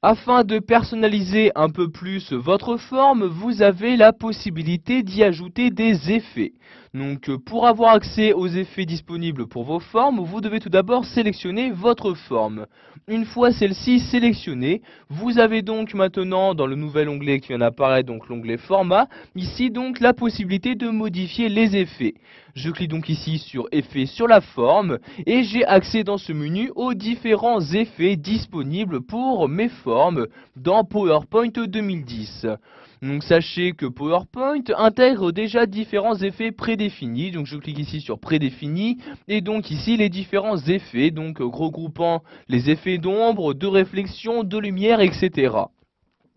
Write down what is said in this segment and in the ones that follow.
Afin de personnaliser un peu plus votre forme, vous avez la possibilité d'y ajouter des effets. Donc pour avoir accès aux effets disponibles pour vos formes, vous devez tout d'abord sélectionner votre forme. Une fois celle-ci sélectionnée, vous avez donc maintenant dans le nouvel onglet qui vient d'apparaître, donc l'onglet format, ici donc la possibilité de modifier les effets. Je clique donc ici sur effets sur la forme et j'ai accès dans ce menu aux différents effets disponibles pour mes formes dans PowerPoint 2010. Donc sachez que PowerPoint intègre déjà différents effets prédéfinis, donc je clique ici sur prédéfini et donc ici les différents effets, donc regroupant les effets d'ombre, de réflexion, de lumière, etc.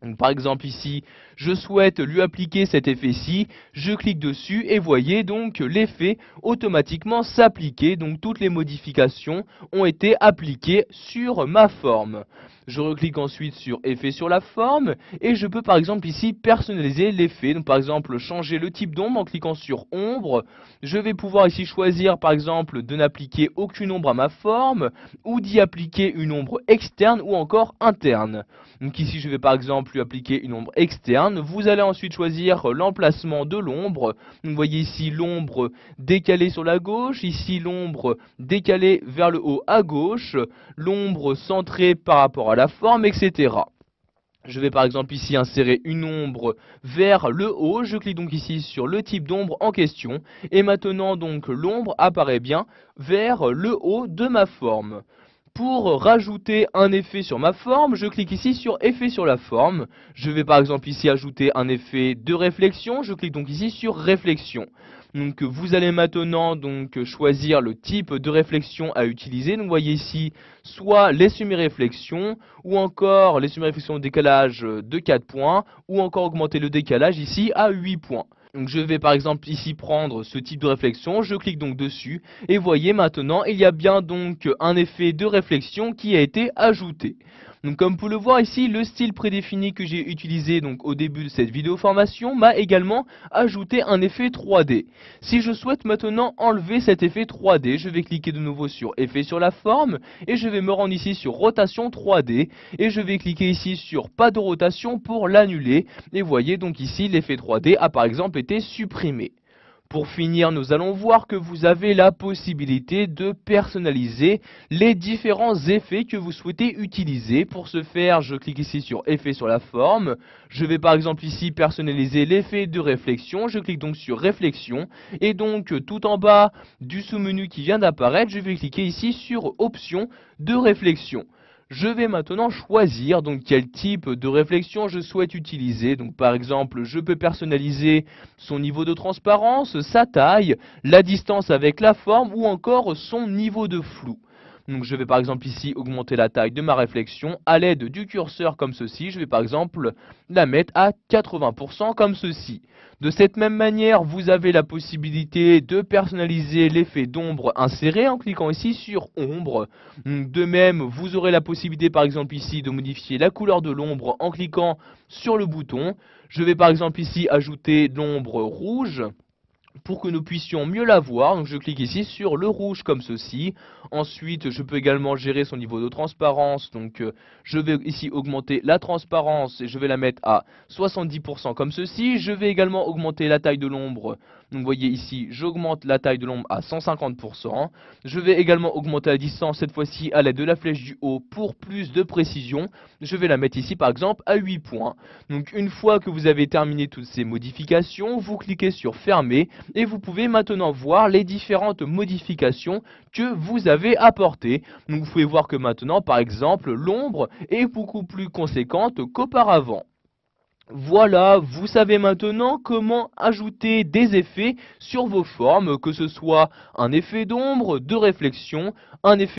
Donc, par exemple ici, je souhaite lui appliquer cet effet-ci, je clique dessus et voyez donc l'effet automatiquement s'appliquer, donc toutes les modifications ont été appliquées sur ma forme. Je reclique ensuite sur effet sur la forme et je peux par exemple ici personnaliser l'effet, donc par exemple changer le type d'ombre en cliquant sur ombre. Je vais pouvoir ici choisir par exemple de n'appliquer aucune ombre à ma forme ou d'y appliquer une ombre externe ou encore interne. Donc ici je vais par exemple lui appliquer une ombre externe. Vous allez ensuite choisir l'emplacement de l'ombre. Vous voyez ici l'ombre décalée sur la gauche, ici l'ombre décalée vers le haut à gauche, l'ombre centrée par rapport à la forme, etc. Je vais par exemple ici insérer une ombre vers le haut, je clique donc ici sur le type d'ombre en question, et maintenant donc l'ombre apparaît bien vers le haut de ma forme. Pour rajouter un effet sur ma forme, je clique ici sur effet sur la forme. Je vais par exemple ici ajouter un effet de réflexion, je clique donc ici sur réflexion. Donc vous allez maintenant donc choisir le type de réflexion à utiliser. Donc vous voyez ici soit les semi-réflexions ou encore les semi-réflexions au décalage de 4 points ou encore augmenter le décalage ici à 8 points. Donc je vais par exemple ici prendre ce type de réflexion, je clique donc dessus et voyez maintenant il y a bien donc un effet de réflexion qui a été ajouté. Donc comme vous pouvez le voir ici, le style prédéfini que j'ai utilisé donc au début de cette vidéo formation m'a également ajouté un effet 3D. Si je souhaite maintenant enlever cet effet 3D, je vais cliquer de nouveau sur effet sur la forme et je vais me rendre ici sur rotation 3D et je vais cliquer ici sur pas de rotation pour l'annuler et voyez donc ici l'effet 3D a par exemple été supprimé. Pour finir, nous allons voir que vous avez la possibilité de personnaliser les différents effets que vous souhaitez utiliser. Pour ce faire, je clique ici sur effet sur la forme. Je vais par exemple ici personnaliser l'effet de réflexion. Je clique donc sur réflexion. Et donc tout en bas du sous-menu qui vient d'apparaître, je vais cliquer ici sur option de réflexion. Je vais maintenant choisir donc quel type de réflexion je souhaite utiliser. Donc par exemple, je peux personnaliser son niveau de transparence, sa taille, la distance avec la forme ou encore son niveau de flou. Donc je vais par exemple ici augmenter la taille de ma réflexion à l'aide du curseur comme ceci. Je vais par exemple la mettre à 80% comme ceci. De cette même manière, vous avez la possibilité de personnaliser l'effet d'ombre inséré en cliquant ici sur ombre. De même, vous aurez la possibilité par exemple ici de modifier la couleur de l'ombre en cliquant sur le bouton. Je vais par exemple ici ajouter l'ombre rouge pour que nous puissions mieux la voir. Donc je clique ici sur le rouge comme ceci. Ensuite je peux également gérer son niveau de transparence. Donc je vais ici augmenter la transparence et je vais la mettre à 70% comme ceci. Je vais également augmenter la taille de l'ombre. Donc vous voyez ici j'augmente la taille de l'ombre à 150%. Je vais également augmenter la distance cette fois-ci à l'aide de la flèche du haut pour plus de précision. Je vais la mettre ici par exemple à 8 points. Donc une fois que vous avez terminé toutes ces modifications, vous cliquez sur fermer et vous pouvez maintenant voir les différentes modifications que vous avez apportées. Donc vous pouvez voir que maintenant par exemple l'ombre est beaucoup plus conséquente qu'auparavant. Voilà, vous savez maintenant comment ajouter des effets sur vos formes, que ce soit un effet d'ombre, de réflexion, un effet